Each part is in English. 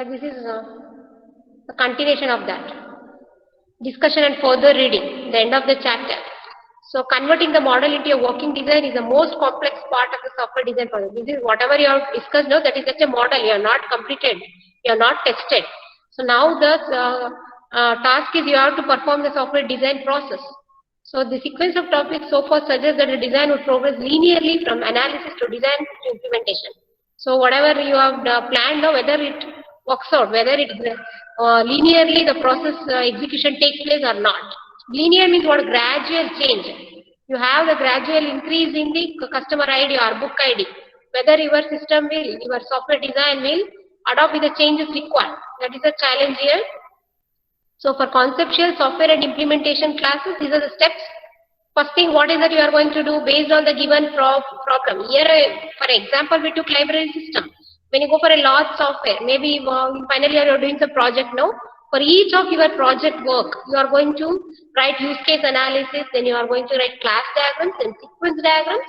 This is a continuation of that. Discussion and further reading, the end of the chapter. So converting the model into a working design is the most complex part of the software design process. This is whatever you have discussed now, that is just a model. You are not completed, you are not tested. So now the task is you have to perform the software design process. So the sequence of topics so far suggests that the design would progress linearly from analysis to design to implementation. So whatever you have planned now, whether it works out, whether it linearly the process execution takes place or not. Linear means what? Gradual change. You have the gradual increase in the customer ID or book ID. Whether your system will, your software design will adopt with the changes required. That is the challenge here. So for conceptual software and implementation classes, these are the steps. First thing, what is that you are going to do based on the given problem. Here, for example, we took library system. When you go for a large software, maybe finally you are doing some project now. For each of your project work, you are going to write use case analysis, then you are going to write class diagrams and sequence diagrams,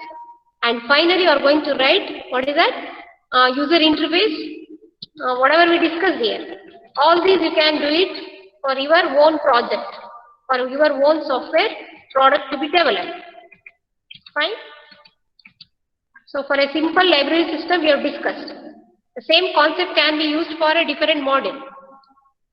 and finally you are going to write, what is that? User interface, whatever we discussed here. All these you can do it for your own project, for your own software product to be developed. Fine. So for a simple library system we have discussed. The same concept can be used for a different model.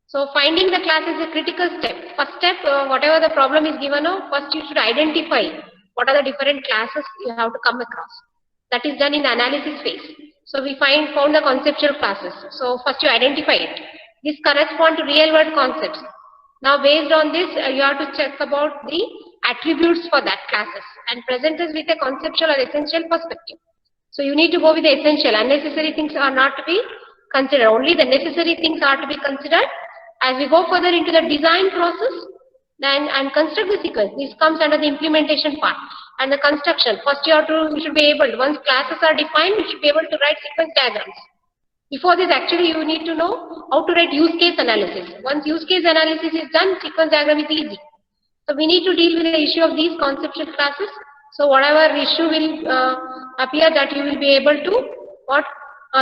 So finding the class is a critical step. First step, whatever the problem is given now, first you should identify what are the different classes you have to come across. That is done in the analysis phase. So we found the conceptual classes. So first you identify it. This correspond to real world concepts. Now based on this, you have to check about the attributes for that classes and present us with a conceptual or essential perspective. So you need to go with the essential. Unnecessary things are not to be considered. Only the necessary things are to be considered. As we go further into the design process, then and construct the sequence. This comes under the implementation part and the construction. First you should be able, once classes are defined, you should be able to write sequence diagrams. Before this, actually you need to know how to write use case analysis. Once use case analysis is done, sequence diagram is easy. So we need to deal with the issue of these conceptual classes. So whatever issue will appear, that you will be able to,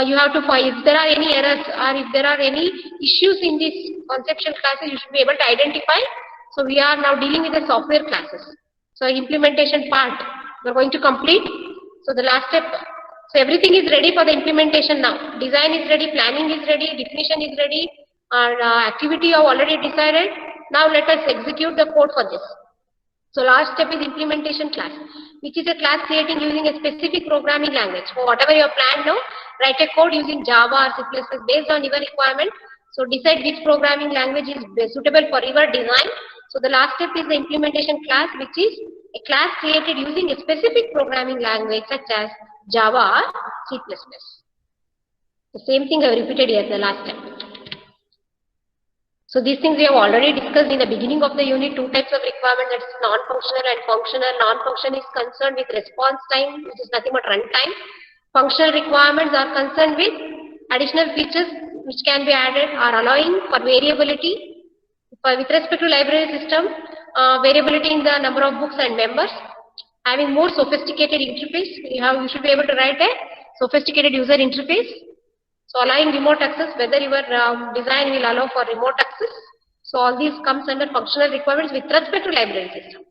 you have to find. If there are any errors or if there are any issues in these conceptual classes, you should be able to identify. So we are now dealing with the software classes. So implementation part, we are going to complete. So the last step. So everything is ready for the implementation now. Design is ready, planning is ready, definition is ready, our activity you have already decided. Now let us execute the code for this. So last step is implementation class, which is a class creating using a specific programming language. For whatever you have planned now, write a code using Java or C++ based on your requirement. So decide which programming language is suitable for your design. So the last step is the implementation class, which is a class created using a specific programming language such as Java or C++. The same thing I have repeated here the last time. So these things we have already discussed in the beginning of the unit. Two types of requirement, that is non-functional and functional. Non-functional is concerned with response time, which is nothing but runtime. Functional requirements are concerned with additional features which can be added or allowing for variability. With respect to library system, variability in the number of books and members. Having more sophisticated interface, you should be able to write a sophisticated user interface. So allowing remote access, whether your design will allow for remote access. So all these comes under functional requirements with respect to library system.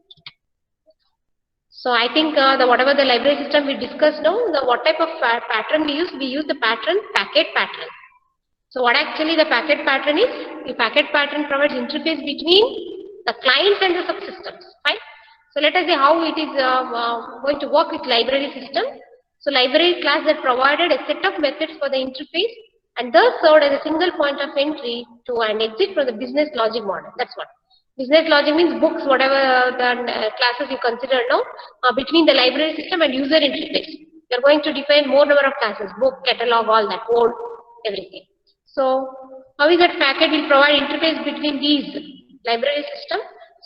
So I think whatever the library system we discussed now, what type of pattern we use the pattern, packet pattern. So what actually the packet pattern is? The packet pattern provides interface between the clients and the subsystems, right? So let us see how it is going to work with library system. So library class that provided a set of methods for the interface and thus served as a single point of entry to and exit from the business logic model. That's what. Business logic means books, whatever the classes you consider now, between the library system and user interface. You are going to define more number of classes, book, catalog, all that, code, everything. So how is that packet will provide interface between these library system?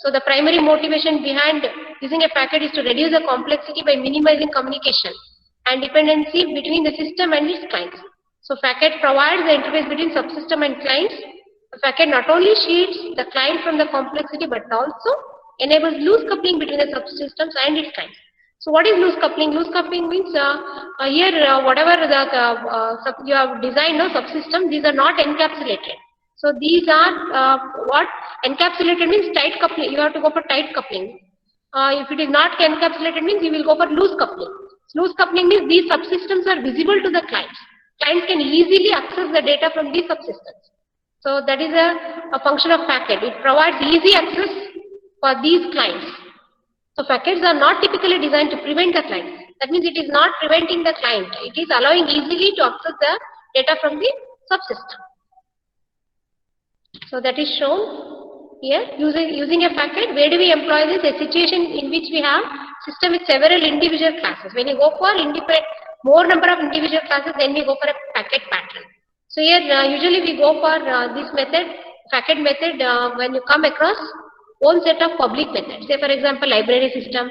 So the primary motivation behind using a packet is to reduce the complexity by minimizing communication and dependency between the system and its clients. So packet provides the interface between subsystem and clients. The packet not only shields the client from the complexity but also enables loose coupling between the subsystems and its clients. So what is loose coupling? Loose coupling means here whatever you have designed no subsystem, these are not encapsulated. So these are what encapsulated means tight coupling. You have to go for tight coupling. If it is not encapsulated means you will go for loose coupling. Loose coupling means these subsystems are visible to the clients. Clients can easily access the data from these subsystems. So that is a function of packet. It provides easy access for these clients. So packets are not typically designed to prevent the client. That means it is not preventing the client. It is allowing easily to access the data from the subsystem. So that is shown here. Using a packet, where do we employ this? A situation in which we have system with several individual classes. When you go for more number of individual classes, then we go for a packet pattern. So here usually we go for this method, packet method, when you come across one set of public methods. Say for example, library system,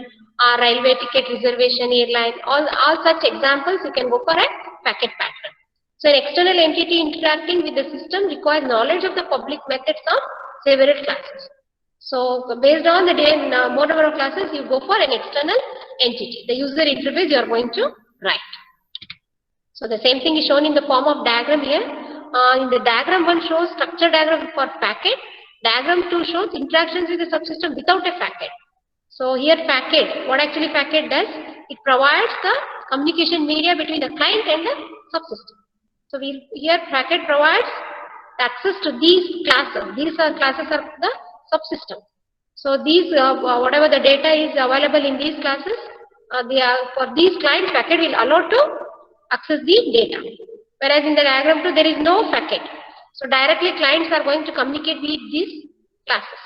railway ticket reservation, airline, all such examples you can go for a packet pattern. So an external entity interacting with the system requires knowledge of the public methods of several classes. So based on the more number of classes, you go for an external entity. The user interface you are going to write. So the same thing is shown in the form of diagram here. In the diagram 1 shows structure diagram for packet. Diagram 2 shows interactions with the subsystem without a packet. So here packet, what actually packet does? It provides the communication media between the client and the subsystem. So here packet provides access to these classes. These classes are the subsystem. So these whatever the data is available in these classes, for these clients packet will allow to access the data. Whereas in the diagram 2 there is no packet. So directly clients are going to communicate with these classes.